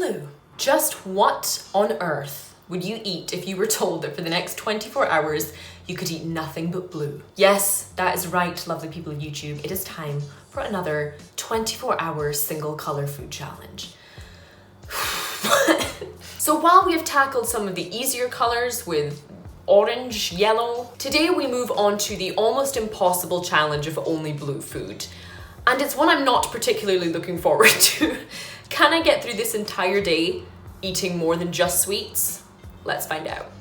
blue. Just what on earth would you eat if you were told that for the next 24 hours you could eat nothing but blue? Yes, that is right, lovely people of YouTube. It is time for another 24-hour single color food challenge. So while we have tackled some of the easier colors with orange, yellow, today we move on to the almost impossible challenge of only blue food. And it's one I'm not particularly looking forward to. Can I get through this entire day eating more than just sweets? Let's find out.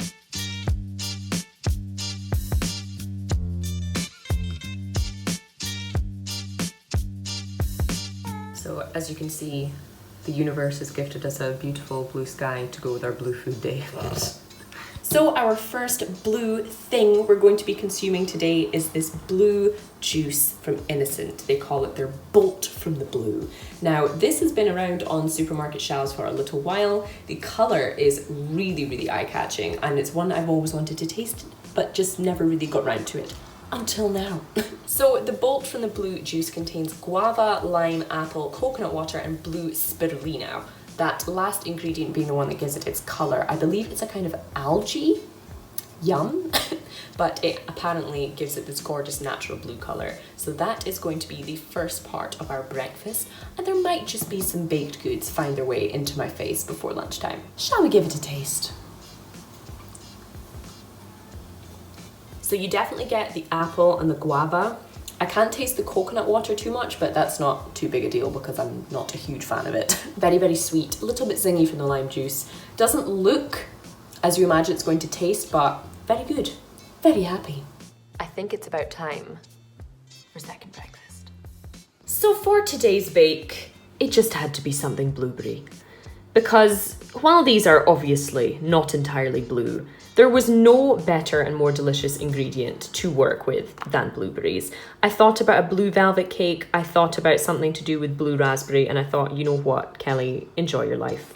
So as you can see, the universe has gifted us a beautiful blue sky to go with our blue food day. So our first blue thing we're going to be consuming today is this blue juice from Innocent. They call it their Bolt from the Blue. Now, this has been around on supermarket shelves for a little while. The color is really, really eye-catching, and it's one I've always wanted to taste, but just never really got round to it. Until now. So the Bolt from the Blue juice contains guava, lime, apple, coconut water, and blue spirulina. That last ingredient being the one that gives it its color. I believe it's a kind of algae. Yum. But it apparently gives it this gorgeous natural blue color. So that is going to be the first part of our breakfast, and there might just be some baked goods find their way into my face before lunchtime. Shall we give it a taste? So you definitely get the apple and the guava. I can't taste the coconut water too much, but that's not too big a deal because I'm not a huge fan of it. Very, very sweet, a little bit zingy from the lime juice. Doesn't look as you imagine it's going to taste, but very good. Very happy. I think it's about time for second breakfast. So for today's bake, it just had to be something blueberry. Because while these are obviously not entirely blue, there was no better and more delicious ingredient to work with than blueberries. I thought about a blue velvet cake, I thought about something to do with blue raspberry, and I thought, you know what, Kelly, enjoy your life.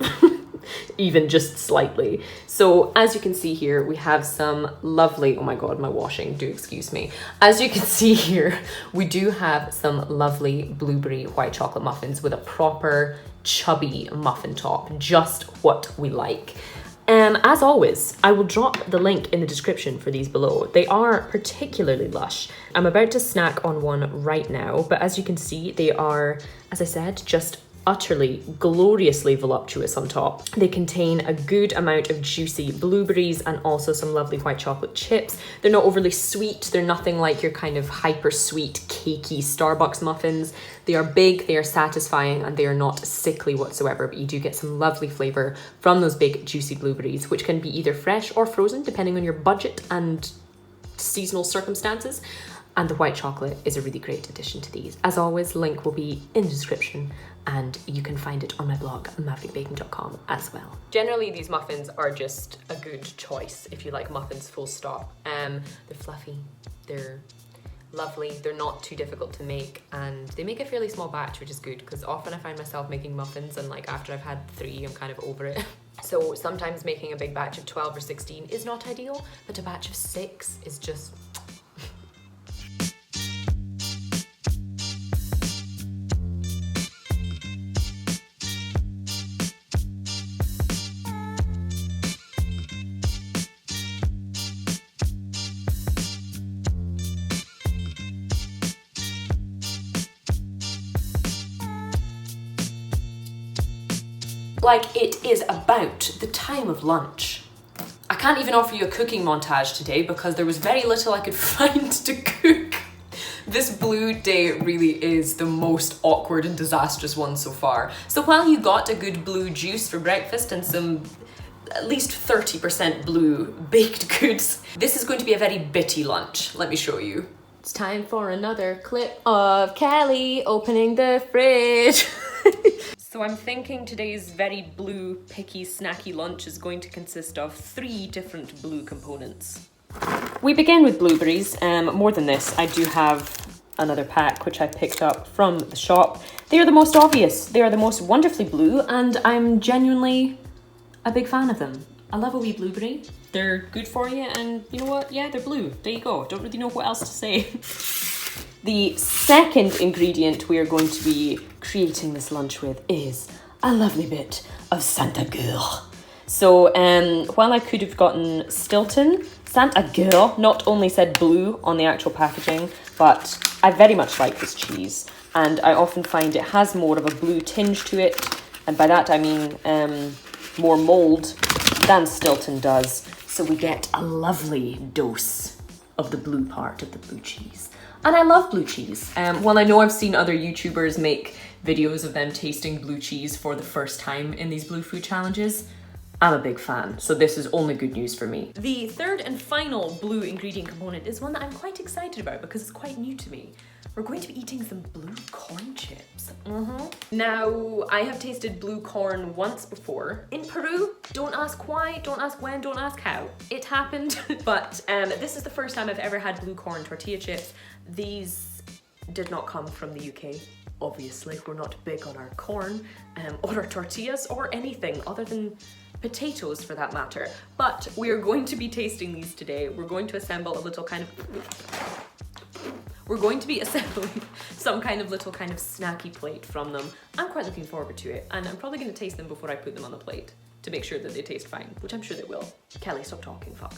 Even just slightly. So as you can see here, we have some lovely, oh my god, my washing, do excuse me. As you can see here, we do have some lovely blueberry white chocolate muffins with a proper chubby muffin top, just what we like. As always, I will drop the link in the description for these below. They are particularly lush. I'm about to snack on one right now, but as you can see, they are, as I said, just utterly gloriously voluptuous on top. They contain a good amount of juicy blueberries and also some lovely white chocolate chips. They're not overly sweet. They're nothing like your kind of hyper sweet, cakey Starbucks muffins. They are big, they are satisfying, and they are not sickly whatsoever, but you do get some lovely flavor from those big juicy blueberries, which can be either fresh or frozen depending on your budget and seasonal circumstances. And the white chocolate is a really great addition to these. As always, link will be in the description, and you can find it on my blog, maverickbaking.com as well. Generally, these muffins are just a good choice if you like muffins full stop. They're fluffy, they're lovely, they're not too difficult to make, and they make a fairly small batch, which is good because often I find myself making muffins and like after I've had 3, I'm kind of over it. So sometimes making a big batch of 12 or 16 is not ideal, but a batch of 6 is just... Like, it is about the time of lunch. I can't even offer you a cooking montage today because there was very little I could find to cook. This blue day really is the most awkward and disastrous one so far. So while you got a good blue juice for breakfast and some at least 30% blue baked goods, this is going to be a very bitty lunch. Let me show you. It's time for another clip of Kelly opening the fridge. So I'm thinking today's very blue, picky, snacky lunch is going to consist of 3 different blue components. We begin with blueberries. More than this, I do have another pack which I picked up from the shop. They are the most obvious. They are the most wonderfully blue, and I'm genuinely a big fan of them. I love a wee blueberry. They're good for you, and you know what? Yeah, they're blue. There you go. Don't really know what else to say. The second ingredient we are going to be creating this lunch with is a lovely bit of Santa Girl. So while I could have gotten Stilton, Santa Girl not only said blue on the actual packaging, but I very much like this cheese. And I often find it has more of a blue tinge to it. And by that I mean more mould than Stilton does. So we get a lovely dose of the blue part of the blue cheese. And I love blue cheese. Well, I know I've seen other YouTubers make videos of them tasting blue cheese for the first time in these blue food challenges. I'm a big fan, so this is only good news for me. The third and final blue ingredient component is one that I'm quite excited about because it's quite new to me. We're going to be eating some blue corn chips. Now, I have tasted blue corn once before in Peru. Don't ask why, don't ask when, don't ask how. It happened, but this is the first time I've ever had blue corn tortilla chips. These did not come from the UK. Obviously, we're not big on our corn or our tortillas or anything other than potatoes for that matter. But we are going to be tasting these today. We're going to assemble a little kind of... We're going to be assembling some kind of little kind of snacky plate from them. I'm quite looking forward to it, and I'm probably going to taste them before I put them on the plate to make sure that they taste fine, which I'm sure they will. Kelly, stop talking, fuck.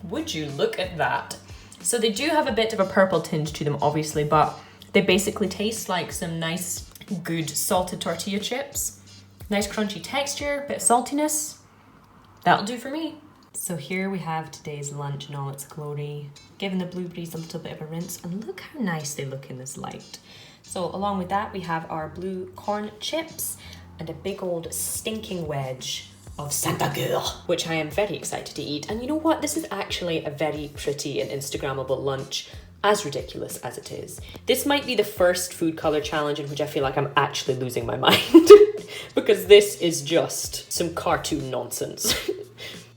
Would you look at that? So they do have a bit of a purple tinge to them, obviously, but they basically taste like some nice, good salted tortilla chips. Nice crunchy texture, bit of saltiness. That'll do for me. So here we have today's lunch in all its glory, giving the blueberries a little bit of a rinse, and look how nice they look in this light. So along with that, we have our blue corn chips and a big old stinking wedge of Santa Girl, which I am very excited to eat. And you know what? This is actually a very pretty and Instagrammable lunch, as ridiculous as it is. This might be the first food color challenge in which I feel like I'm actually losing my mind because this is just some cartoon nonsense.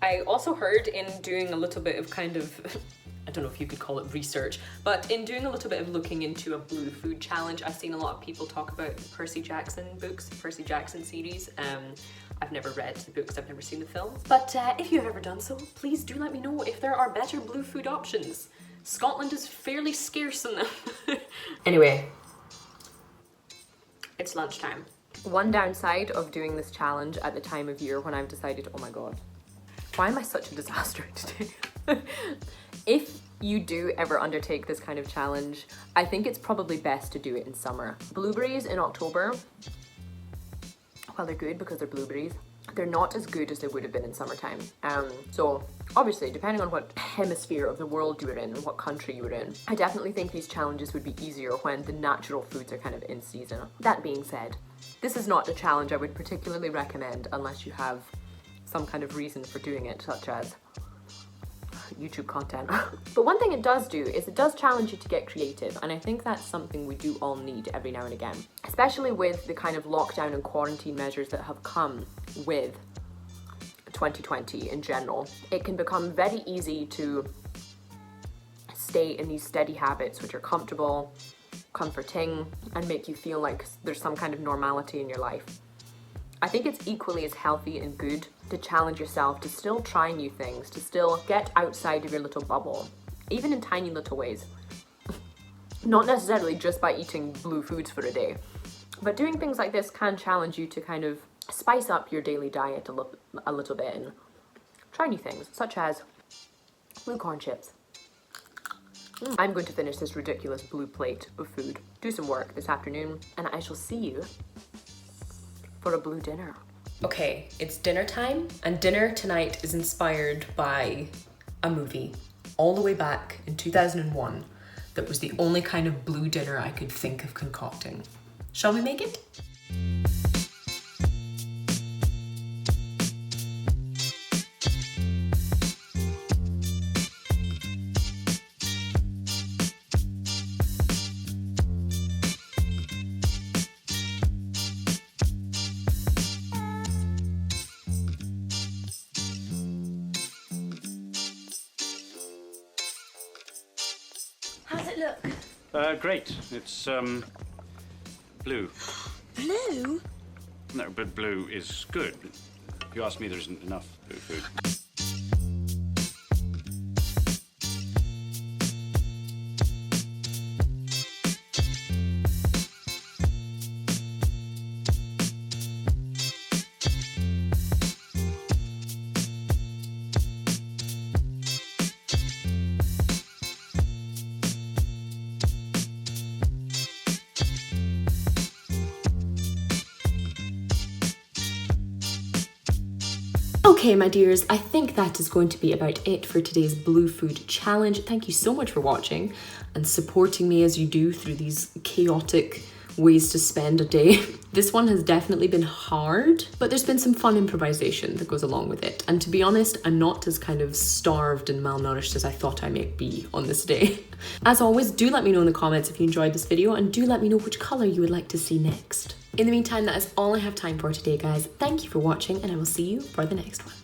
I also heard in doing a little bit of kind of, I don't know if you could call it research, but in doing a little bit of looking into a blue food challenge, I've seen a lot of people talk about the Percy Jackson books, Percy Jackson series. I've never read the books, I've never seen the films. But if you've ever done so, please do let me know if there are better blue food options. Scotland is fairly scarce in them. Anyway, it's lunchtime. One downside of doing this challenge at the time of year when I've decided, oh my God, why am I such a disaster today? If you do ever undertake this kind of challenge, I think it's probably best to do it in summer. Blueberries in October, well, they're good because they're blueberries. They're not as good as they would have been in summertime. So obviously, depending on what hemisphere of the world you were in and what country you were in, I definitely think these challenges would be easier when the natural foods are kind of in season. That being said, this is not a challenge I would particularly recommend unless you have some kind of reason for doing it, such as YouTube content. But one thing it does do is it does challenge you to get creative, and I think that's something we do all need every now and again, especially with the kind of lockdown and quarantine measures that have come with 2020 in general. It can become very easy to stay in these steady habits which are comfortable, comforting, and make you feel like there's some kind of normality in your life. I think it's equally as healthy and good to challenge yourself to still try new things, to still get outside of your little bubble, even in tiny little ways. Not necessarily just by eating blue foods for a day, but doing things like this can challenge you to kind of spice up your daily diet a little bit and try new things, such as blue corn chips. I'm going to finish this ridiculous blue plate of food, do some work this afternoon, and I shall see you for a blue dinner. Okay, it's dinner time, and dinner tonight is inspired by a movie all the way back in 2001 that was the only kind of blue dinner I could think of concocting. Shall we make it? How's it look? Great. It's, blue. Blue? No, but blue is good. If you ask me, there isn't enough blue food. Okay, my dears, I think that is going to be about it for today's Blue Food Challenge. Thank you so much for watching and supporting me as you do through these chaotic ways to spend a day. This one has definitely been hard, but there's been some fun improvisation that goes along with it. And to be honest, I'm not as kind of starved and malnourished as I thought I might be on this day. As always, do let me know in the comments if you enjoyed this video, and do let me know which colour you would like to see next. In the meantime, that is all I have time for today, guys. Thank you for watching, and I will see you for the next one.